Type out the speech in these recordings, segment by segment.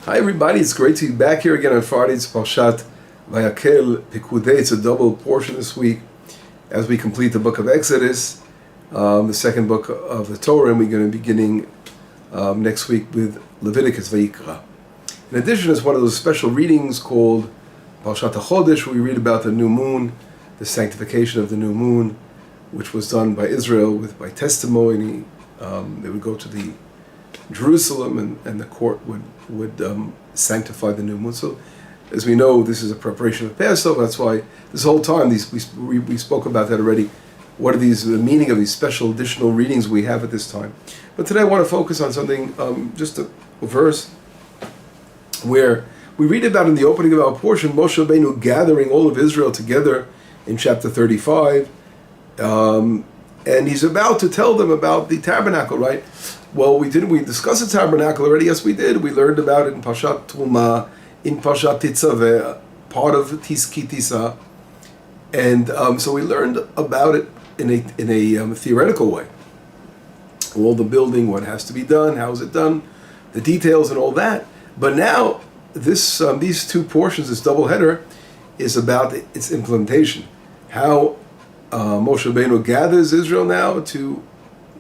Hi everybody, it's great to be back here again on Friday. It's Parashat Vayakhel, Pikuday. It's a double portion this week as we complete the book of Exodus, the second book of the Torah, and we're going to be beginning next week with Leviticus Vayikra. In addition, it's one of those special readings called Parashat HaChodesh, where we read about the new moon, the sanctification of the new moon, which was done by Israel by testimony. They would go to the Jerusalem, and the court would sanctify the new moon. So, as we know, this is a preparation of Passover. That's why this whole time we spoke about that already. What are the meaning of these special additional readings we have at this time? But today I want to focus on something, just a verse where we read about in the opening of our portion, Moshe Rabbeinu gathering all of Israel together in chapter 35, and he's about to tell them about the tabernacle, right? Well, we discussed the tabernacle already? Yes, we did. We learned about it in Parashat Truma, in Parashat Titzaveh, part of Tiski Tisa, and so we learned about it in a theoretical way. All the building, what has to be done, how is it done, the details and all that. But now, these two portions, this double header, is about its implementation. How Moshe Rabbeinu gathers Israel now to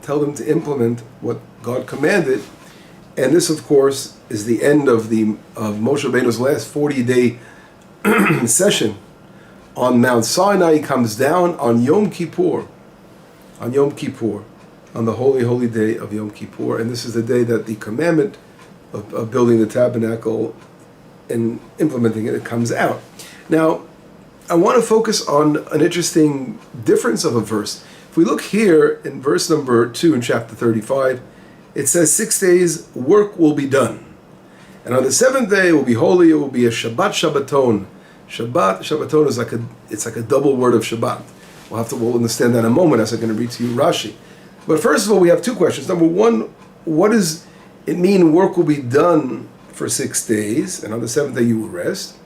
tell them to implement what God commanded, and this, of course, is the end of Moshe Rabbeinu's last 40-day session on Mount Sinai. He comes down on Yom Kippur, on the holy day of Yom Kippur, and this is the day that the commandment of building the tabernacle and implementing it comes out. Now, I want to focus on an interesting difference of a verse. If we look here in verse number 2 in chapter 35, it says 6 days work will be done. And on the seventh day it will be holy, it will be a Shabbat Shabbaton. Shabbaton is like a double word of Shabbat. We'll understand that in a moment as I'm going to read to you Rashi. But first of all, we have two questions. Number one, what does it mean work will be done for 6 days, and on the seventh day you will rest?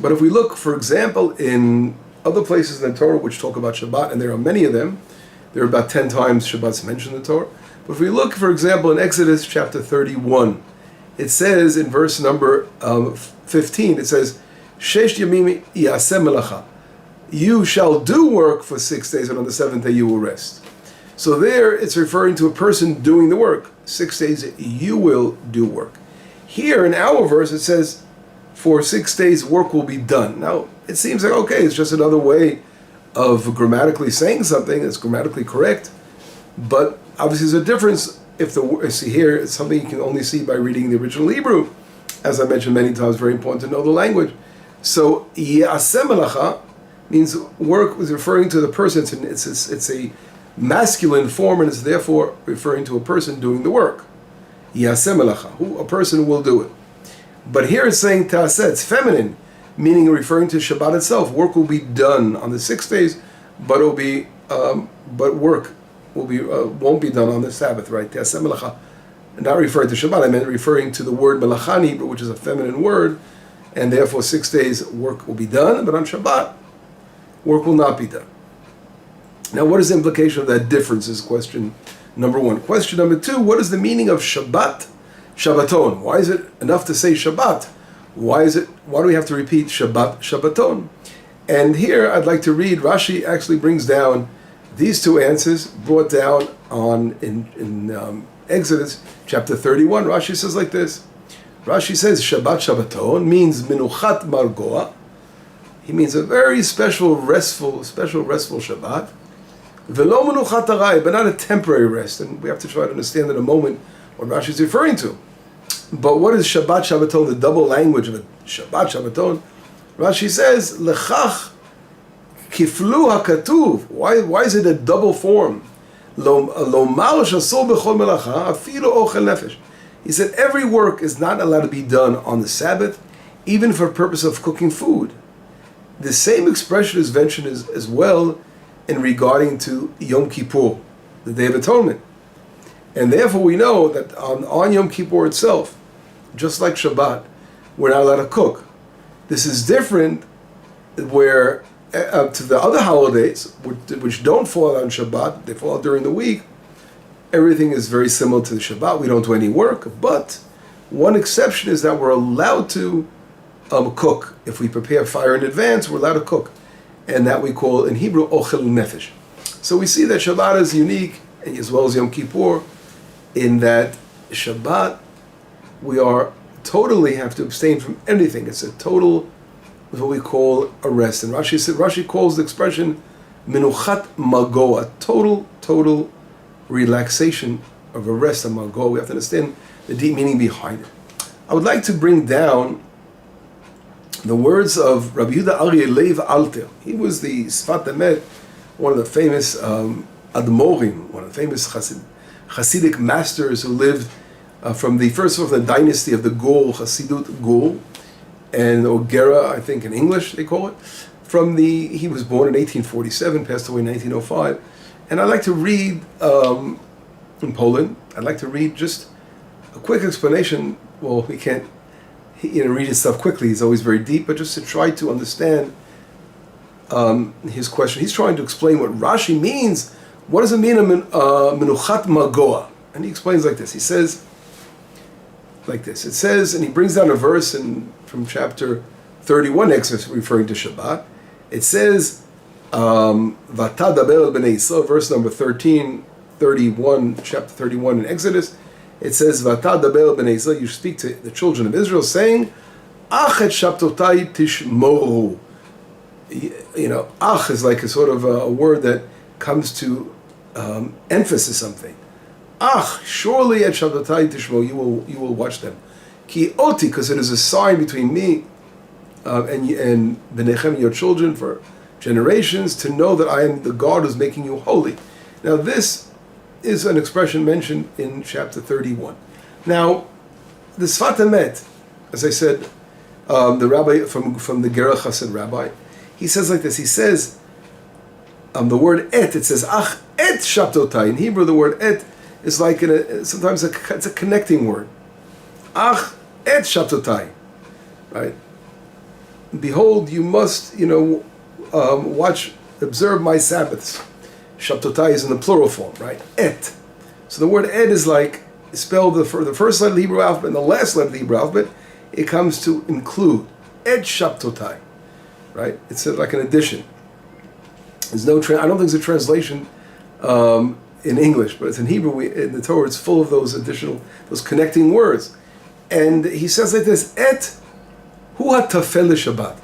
But if we look, for example, in other places in the Torah which talk about Shabbat, and there are many of them, there are about 10 times Shabbat's mentioned in the Torah. But if we look, for example, in Exodus chapter 31, it says in verse number 15, it says, Shesh yamim yaseh melacha. You shall do work for 6 days, and on the seventh day you will rest. So there it's referring to a person doing the work. 6 days you will do work. Here in our verse it says, for 6 days work will be done. Now, it seems like, okay, it's just another way of grammatically saying something that's grammatically correct, but obviously there's a difference. See here, it's something you can only see by reading the original Hebrew. As I mentioned many times, very important to know the language. So, yaseh melacha means work was referring to the person. It's a masculine form, and it's therefore referring to a person doing the work. Yaseh melacha, a person will do it. But here it's saying ta'aseh, it's feminine, meaning referring to Shabbat itself. Work will be done on the 6 days, but work will be won't be done on the Sabbath, right? Ta'aseh melacha, not referring to Shabbat. I meant referring to the word melacha in Hebrew, which is a feminine word, and therefore 6 days work will be done, but on Shabbat work will not be done. Now, what is the implication of that difference? Is question number one. Question number two: what is the meaning of Shabbat? Shabbaton. Why is it enough to say Shabbat? Why do we have to repeat Shabbat, Shabbaton? And here I'd like to read, Rashi actually brings down these two answers brought down in Exodus chapter 31. Rashi says like this. Rashi says Shabbat Shabbaton means Minuchat Margoa. He means a very special restful Shabbat. Velo Minuchat Arai, but not a temporary rest. And we have to try to understand in a moment what Rashi is referring to. But what is Shabbat Shabbaton, the double language of it? Shabbat Shabbaton. Rashi says, Lechach kiflu hakatuv. Why is it a double form? Lomar shasol bechol melacha afilu ochel nefesh. He said every work is not allowed to be done on the Sabbath, even for the purpose of cooking food. The same expression is mentioned as well in regarding to Yom Kippur, the Day of Atonement. And therefore we know that on Yom Kippur itself, just like Shabbat, we're not allowed to cook. This is different where to the other holidays, which don't fall on Shabbat, they fall during the week. Everything is very similar to the Shabbat. We don't do any work, but One exception is that we're allowed to cook. If we prepare fire in advance, we're allowed to cook. And that we call in Hebrew, ochel nefesh. So we see that Shabbat is unique, as well as Yom Kippur, in that Shabbat, we are totally have to abstain from anything. It's a total, what we call a rest. And Rashi calls the expression minuchat magoa, total relaxation of a rest of magoa. We have to understand the deep meaning behind it. I would like to bring down the words of Rabbi Yehuda Aryeh Leib Alter. He was the Sfat Emet, one of the famous Admorim, one of the famous Hasidic masters who lived from the first of the dynasty of the Gur, Hasidut Gur, and Gera, I think in English they call it. He was born in 1847, passed away in 1905. And I'd like to read, in Poland, I'd like to read just a quick explanation. Well, we can't read his stuff quickly, he's always very deep, but just to try to understand his question. He's trying to explain what Rashi means. What does it mean, menuchat magoa? And he explains like this. He says, like this. It says, and he brings down a verse from chapter 31, Exodus, referring to Shabbat. It says, Vata daber el bnei Yisrael, verse number 31, chapter 31 in Exodus. It says, Vata daber el bnei Yisrael, you speak to the children of Israel, saying, Ach et shabtotai tishmoru. Ach is like a sort of a word that comes to emphasis something. Ach, surely at Shabbatai Tishmo you will watch them. Ki oti, because it is a sign between me and Benechem, your children, for generations, to know that I am the God who's making you holy. Now this is an expression mentioned in chapter 31. Now, the Sfat Emet, as I said, the rabbi from the Gera Chassid rabbi, he says like this. He says, the word et, it says, ach et shabtotai. In Hebrew, the word et is like, sometimes it's a connecting word. Ach et shabtotai. Right? Behold, you must, observe my Sabbaths. Shabtotai is in the plural form, right? Et. So the word et is like, spelled for the first letter of the Hebrew alphabet and the last letter of the Hebrew alphabet. It comes to include. Et shabtotai. Right? It's like an addition. There's no. I don't think there's a translation in English, but it's in Hebrew. In the Torah, it's full of those connecting words. And he says like this: Et hu hatafel Shabbat.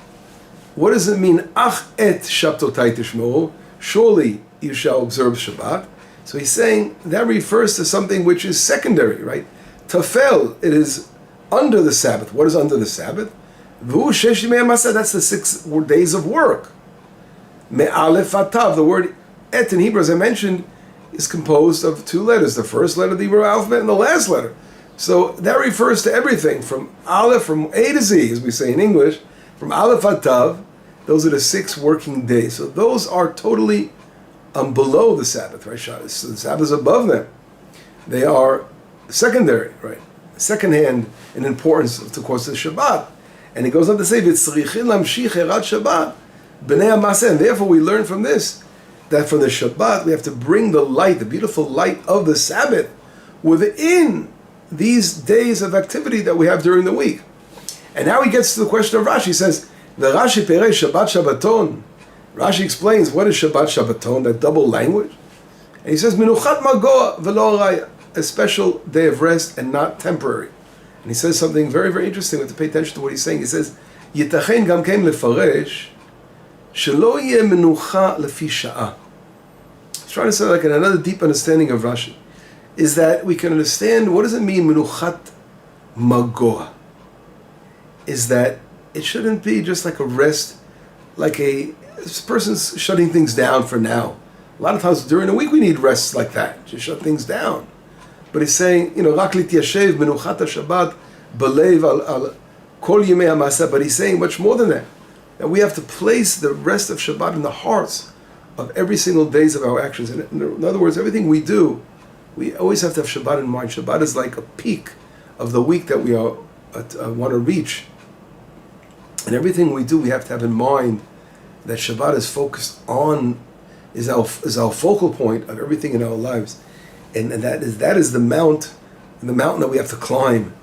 What does it mean? Ach et shabtotai tishmoru. Surely you shall observe Shabbat. So he's saying that refers to something which is secondary, right? Tafel, it is under the Sabbath. What is under the Sabbath? That's the 6 days of work. Me'alef atav, the word et in Hebrew, as I mentioned, is composed of 2 letters. The first letter of the Hebrew alphabet and the last letter. So that refers to everything from Aleph, from A to Z, as we say in English, from Aleph atav. Those are the 6 working days. So those are totally below the Sabbath, right? So the Sabbath is above them. They are secondary, right? Secondhand in importance, of course, to Shabbat. And he goes on to say, "V'tzrichin lamshich erat Shabbat b'nei hamaseh." And therefore, we learn from this that for the Shabbat we have to bring the light, the beautiful light of the Sabbath, within these days of activity that we have during the week. And now he gets to the question of Rashi. He says, "The Rashi perei Shabbat Shabbaton." Rashi explains what is Shabbat Shabbaton, that double language. And he says, "Minuchat magoa v'lo raya," a special day of rest and not temporary. And he says something very, very interesting. We have to pay attention to what he's saying. He says, "Yitachen gam ken lefaresh shelo yeh menucha lefi sha'ah." He's trying to say, like, another deep understanding of Rashi is that we can understand what does it mean menuchat magoa. Is that it shouldn't be just like a rest, like a person's shutting things down for now. A lot of times during the week we need rests like that, just shut things down. But he's saying, rak lityashev menuchat Shabbat belev al kol yemei hamaseh. But he's saying much more than that. That we have to place the rest of Shabbat in the hearts of every single days of our actions. And in other words, everything we do, we always have to have Shabbat in mind. Shabbat is like a peak of the week that we want to reach. And everything we do, we have to have in mind that Shabbat is focused on, is our focal point of everything in our lives. And that is the mountain that we have to climb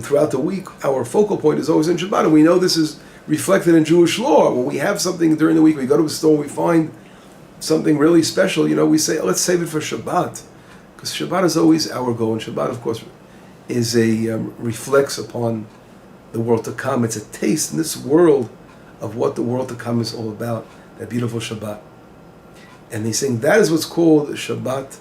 throughout the week, our focal point is always in Shabbat, and we know this is reflected in Jewish law. When we have something during the week, we go to a store, we find something really special, we say, let's save it for Shabbat, because Shabbat is always our goal, and Shabbat, of course, is reflects upon the world to come. It's a taste in this world of what the world to come is all about, that beautiful Shabbat. And he's saying that is what's called Shabbat,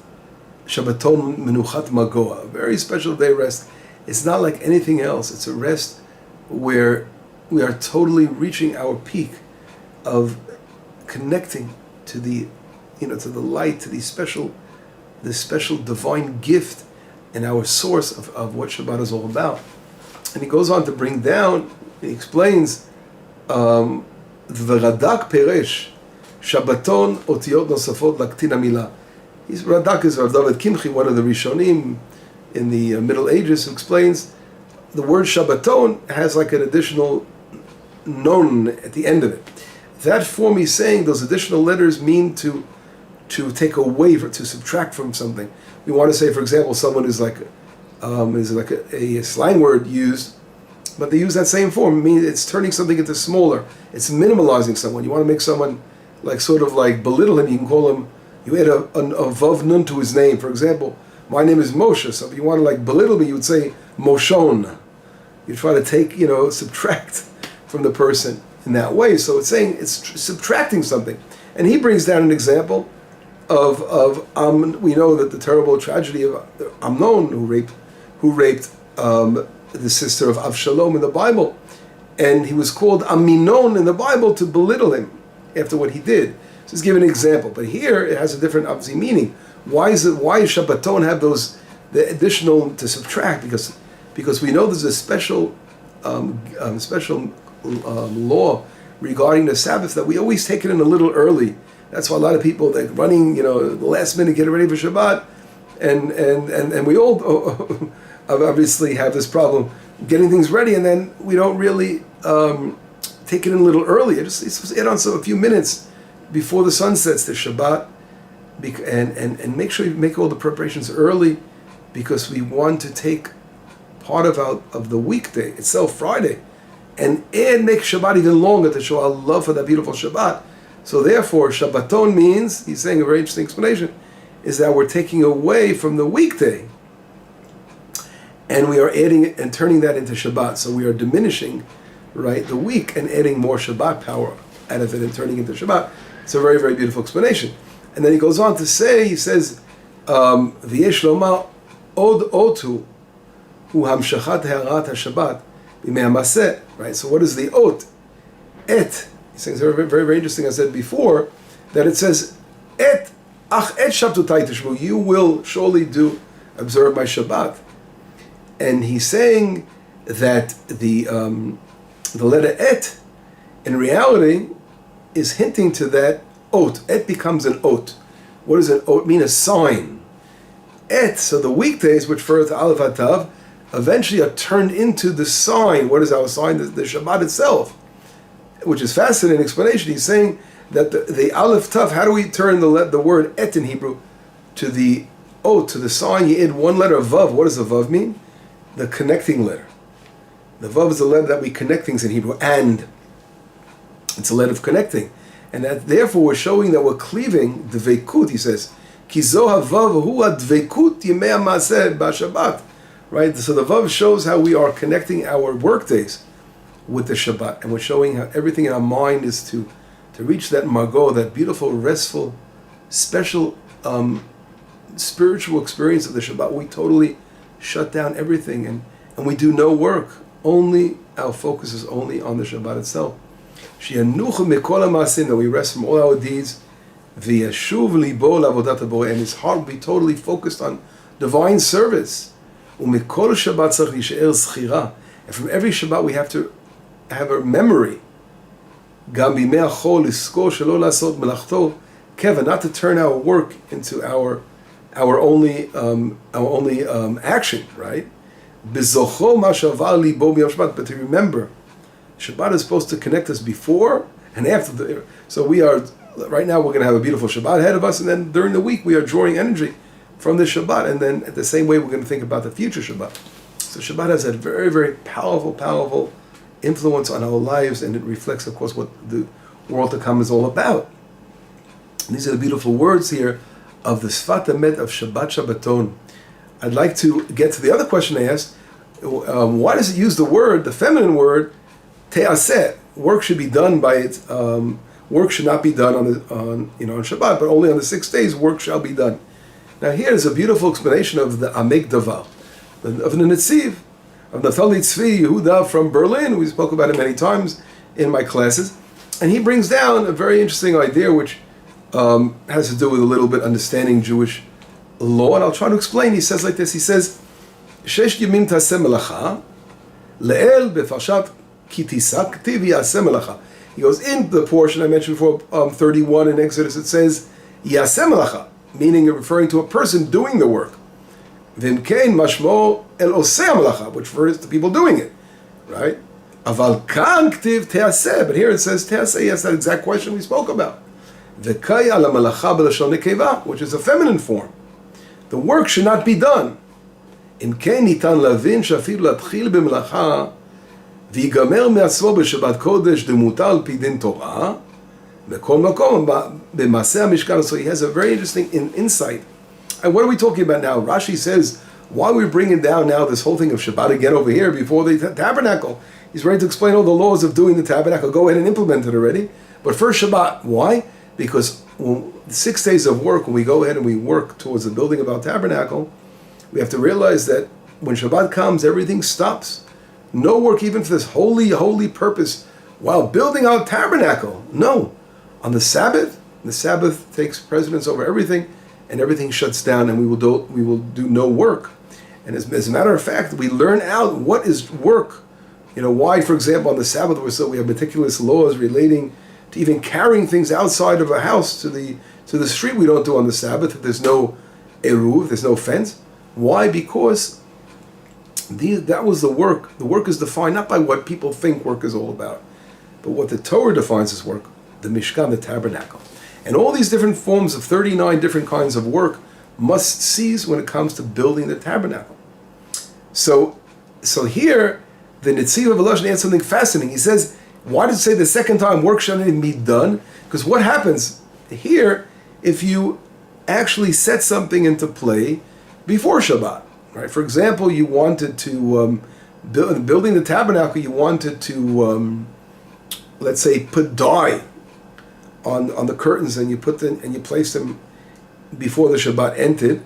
Shabbaton Menuchat Magoa, a very special day rest. It's not like anything else. It's a rest where we are totally reaching our peak of connecting to the, to the light, to the special divine gift and our source of what Shabbat is all about. And he goes on to bring down, he explains, the Radak Peresh, Shabbaton Otiyot Nosafot Laktin Amila. Radak is Rav David Kimchi, one of the Rishonim in the Middle Ages, who explains the word Shabbaton has like an additional non at the end of it. That form, he's saying, those additional letters mean to take away, to subtract from something. We want to say, for example, someone is like a slang word used, but they use that same form. I mean, it's turning something into smaller. It's minimalizing someone. You want to make someone sort of belittle him. You can call him. You add a vav nun to his name. For example, my name is Moshe. So if you want to belittle me, you would say Moshon. You try to take, subtract from the person in that way. So it's saying it's subtracting something. And he brings down an example of we know that the terrible tragedy of Amnon, who raped the sister of Avshalom in the Bible, and he was called Aminon in the Bible to belittle him after what he did. So he's giving an example, but here it has a different obviously meaning. Why is Shabbaton have the additional to subtract? Because we know there's a special law regarding the Sabbath that we always take it in a little early. That's why a lot of people running, the last minute, getting ready for Shabbat, and we all obviously have this problem getting things ready, and then we don't really take it in a little early. It's add on a few minutes before the sun sets to Shabbat, and make sure you make all the preparations early, because we want to take part of the weekday itself, Friday, and make Shabbat even longer to show our love for that beautiful Shabbat. So therefore, Shabbaton means, he's saying a very interesting explanation, is that we're taking away from the weekday, and we are adding it and turning that into Shabbat. So we are diminishing, the week and adding more Shabbat power out of it and turning it into Shabbat. It's a very, very beautiful explanation. And then he goes on to say, he says, V'yesh lomar od otu hu hamshachat ha'arat ha'Shabbat b'mei ha'maseh. Right. So what is the ot? Et. He's saying it's very, very, very interesting. I said before that it says et ach et shabtutai tishvu. You will surely observe my Shabbat. And he's saying that the letter et, in reality, is hinting to that ot. Et becomes an ot. What does an ot mean? A sign. Et, so the weekdays, which refer to Aleph Atav, eventually are turned into the sign. What is our sign? The Shabbat itself, which is fascinating explanation. He's saying that the Aleph Tav, how do we turn the word et in Hebrew to the ot, to the sign? You add one letter of vav. What does the vav mean? The connecting letter. The vav is the letter that we connect things in Hebrew, and it's a letter of connecting. And that therefore we're showing that we're cleaving the veikut, he says. Ki zo havav hu adveikut yimei ha'maseh b'Shabbat. Right? So the vav shows how we are connecting our work days with the Shabbat. And we're showing how everything in our mind is to reach that margot, that beautiful, restful, special, spiritual experience of the Shabbat. We totally shut down everything and we do no work. Only our focus is only on the Shabbat itself. That we rest from all our deeds, and his heart will be totally focused on divine service. And from every Shabbat we have to have a memory, not to turn our work into our only action, right? But to remember, Shabbat is supposed to connect us before and after. So we are, right now we're going to have a beautiful Shabbat ahead of us, and then during the week we are drawing energy from the Shabbat, and then at the same way we're going to think about the future Shabbat. So Shabbat has a very, very powerful influence on our lives, and it reflects, of course, what the world to come is all about. And these are the beautiful words here of the Sfat Emet of Shabbat Shabbaton. I'd like to get to the other question I asked. Why does it use the word, the feminine word, te'aseh? Work should be done by its. Work should not be done on Shabbat, but only on the 6 days work shall be done. Now here is a beautiful explanation of the Amek Davar, of the Netziv, of Naftali Tzvi Yehuda from Berlin. We spoke about it many times in my classes, and he brings down a very interesting idea which has to do with a little bit understanding Jewish law, and I'll try to explain. He says like this. He says, "Shesh yemim taseh melacha, le'el befashat ki tisa k'tiv yaseh melacha." He goes in the portion I mentioned before, 31 in Exodus. It says yaseh melacha, meaning referring to a person doing the work. V'imkein mashmo el oseh melacha, which refers to people doing it, right? Aval kan k'tiv teaseh, but here it says teaseh. Yes, that exact question we spoke about. V'kaya la melacha b'lashon nekeva, which is a feminine form. The work should not be done. אם כן ניתן להבין שאפילו להתחיל במלאכה ויגמר מעצמו בשבת קודש דמותה על פי דין תורה בכל מקום במעשה המשכן. So he has a very interesting insight. And what are we talking about now? Rashi says, why are we bringing down now this whole thing of Shabbat again over here before the tabernacle? He's ready to explain all the laws of doing the tabernacle. Go ahead and implement it already. But first Shabbat. Why? Because 6 days of work, when we go ahead and we work towards the building of our tabernacle, we have to realize that when Shabbat comes, everything stops. No work even for this holy purpose while building our tabernacle. No. On the Sabbath takes precedence over everything, and everything shuts down, and we will do no work. And as a matter of fact, we learn out what is work. Why, for example, on the Sabbath we have meticulous laws relating to even carrying things outside of a house to the street. We don't do on the Sabbath if there's no eruv, there's no fence. Why? Because that was the work. The work is defined not by what people think work is all about, but what the Torah defines as work, the Mishkan, the tabernacle. And all these different forms of 39 different kinds of work must cease when it comes to building the tabernacle. So here, the Netziv of Elazar adds something fascinating. He says, why does it say the second time work shouldn't even be done? Because what happens here, if you actually set something into play before Shabbat, right? For example, you wanted to, building the tabernacle, you wanted to, let's say, put dye on the curtains, and you place them before the Shabbat entered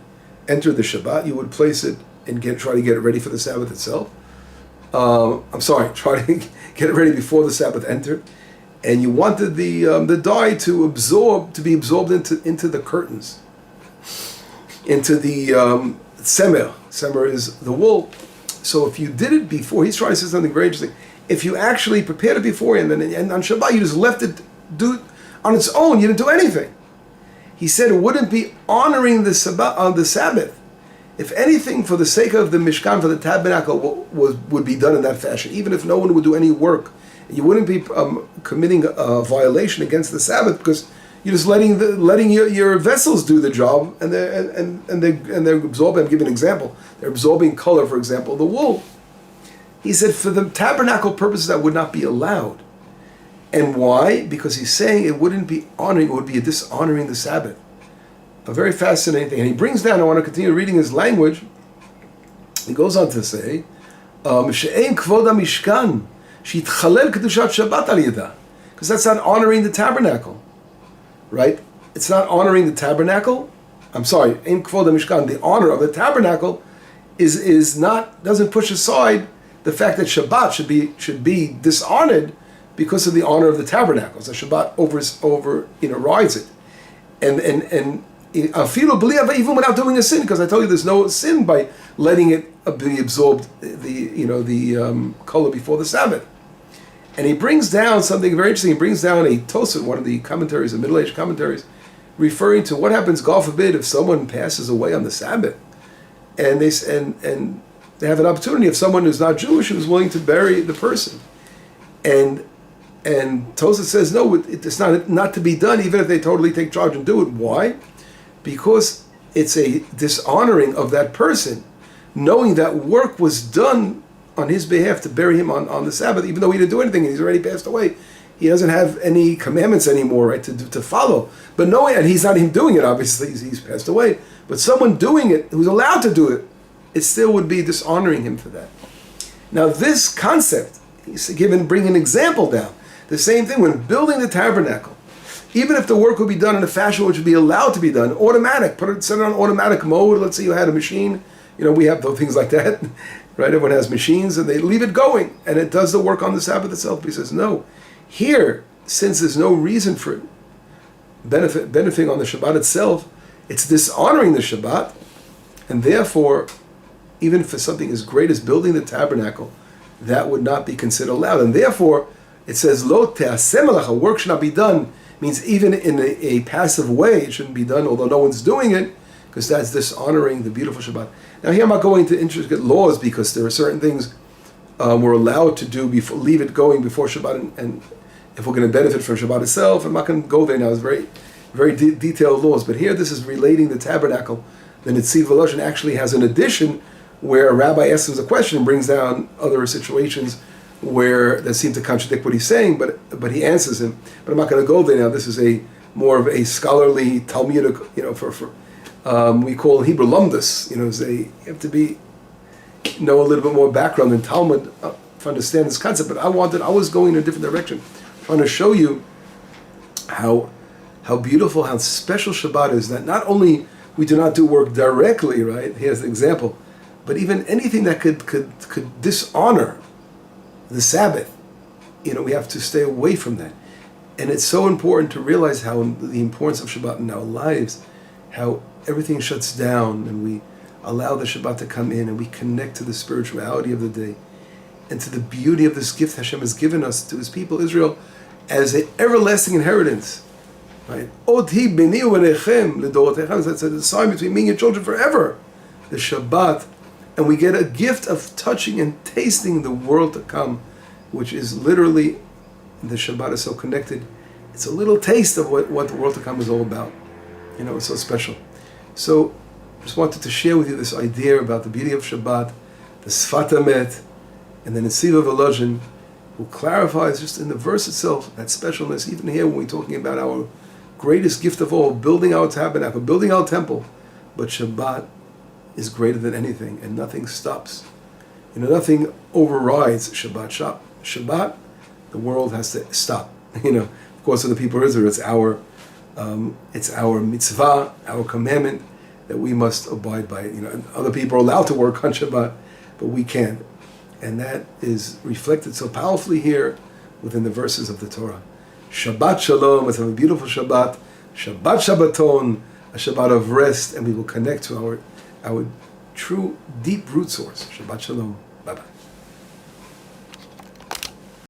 the Shabbat. You would place it and try to get it ready for the Sabbath itself. Try to get it ready before the Sabbath entered, and you wanted the dye to be absorbed into the curtains, into the semer. Semer is the wool. So if you did it before, he's trying to say something very interesting. If you actually prepared it beforehand, and on Shabbat you just left it do on its own, you didn't do anything. He said it wouldn't be honoring the Shabbat on the Sabbath. If anything, for the sake of the Mishkan, for the tabernacle, would be done in that fashion, even if no one would do any work, you wouldn't be committing a violation against the Sabbath, because you're just letting your vessels do the job, and they're absorbing. I'll give you an example. They're absorbing color, for example, the wool. He said for the tabernacle purposes that would not be allowed. And why? Because he's saying it wouldn't be honoring; it would be dishonoring the Sabbath. A very fascinating thing. And he brings down, I want to continue reading his language. He goes on to say, "She'ein kvod hamishkan, she'itchalel kedushat Shabbat al yada," because that's not honoring the tabernacle, right? It's not honoring the tabernacle. I'm sorry, ein kvod hamishkan. The honor of the tabernacle doesn't push aside the fact that Shabbat should be dishonored because of the honor of the tabernacle. So Shabbat rides it, and even without doing a sin, because I told you there's no sin by letting it be absorbed, the color before the Sabbath. And he brings down something very interesting. He brings down a Tosafot, one of the commentaries, the middle-aged commentaries, referring to what happens, God forbid, if someone passes away on the Sabbath, and they have an opportunity if someone who's not Jewish who's willing to bury the person, and Tosafot says no, it's not to be done even if they totally take charge and do it. Why? Because it's a dishonoring of that person knowing that work was done on his behalf to bury him on the Sabbath, even though he didn't do anything and he's already passed away. He doesn't have any commandments anymore, right, to follow. But knowing, and he's not him doing it, obviously, he's passed away, but someone doing it, who's allowed to do it, it still would be dishonoring him for that. Now this concept, he's bring an example down. The same thing when building the tabernacle. Even if the work would be done in a fashion which would be allowed to be done, automatic, set it on automatic mode. Let's say you had a machine, we have things like that, right? Everyone has machines and they leave it going and it does the work on the Sabbath itself. But he says, no, here, since there's no reason for it benefiting on the Shabbat itself, it's dishonoring the Shabbat, and therefore, even for something as great as building the tabernacle, that would not be considered allowed. And therefore, it says, Lo te'aseh melacha, work should not be done, means even in a passive way, it shouldn't be done, although no one's doing it, because that's dishonoring the beautiful Shabbat. Now here I'm not going into intricate laws, because there are certain things we're allowed to do, leave it going before Shabbat, and if we're going to benefit from Shabbat itself, I'm not going to go there now, it's very, very detailed laws, but here this is relating the tabernacle. The Netziv Volozhin actually has an addition where a rabbi asks him a question and brings down other situations where that seem to contradict what he's saying, but he answers him. But I'm not going to go there now. This is a more of a scholarly Talmudic, we call it Hebrew lumdus. You have to know a little bit more background than Talmud to understand this concept. But I was going in a different direction, trying to show you how beautiful, how special Shabbat is. That not only we do not do work directly, right? Here's the example. But even anything that could dishonor the Sabbath, we have to stay away from that. And it's so important to realize how the importance of Shabbat in our lives, how everything shuts down and we allow the Shabbat to come in and we connect to the spirituality of the day and to the beauty of this gift Hashem has given us to His people Israel as an everlasting inheritance. Right? Oti b'ni u'enechem l'dorotechem. That's a sign between me and your children forever. The Shabbat. And we get a gift of touching and tasting the world to come, which is literally, the Shabbat is so connected. It's a little taste of what the world to come is all about. It's so special. So, just wanted to share with you this idea about the beauty of Shabbat, the Sfat Emet, and the Netziv Volozhin, who clarifies just in the verse itself that specialness, even here when we're talking about our greatest gift of all, building our tabernacle, building our temple, but Shabbat is greater than anything, and nothing stops. Nothing overrides Shabbat. Shabbat, the world has to stop. Of course, for the people of Israel, it's our mitzvah, our commandment that we must abide by. And other people are allowed to work on Shabbat, but we can't. And that is reflected so powerfully here within the verses of the Torah. Shabbat Shalom, let's have a beautiful Shabbat. Shabbat Shabbaton, a Shabbat of rest, and we will connect to our true deep root source. Shabbat Shalom.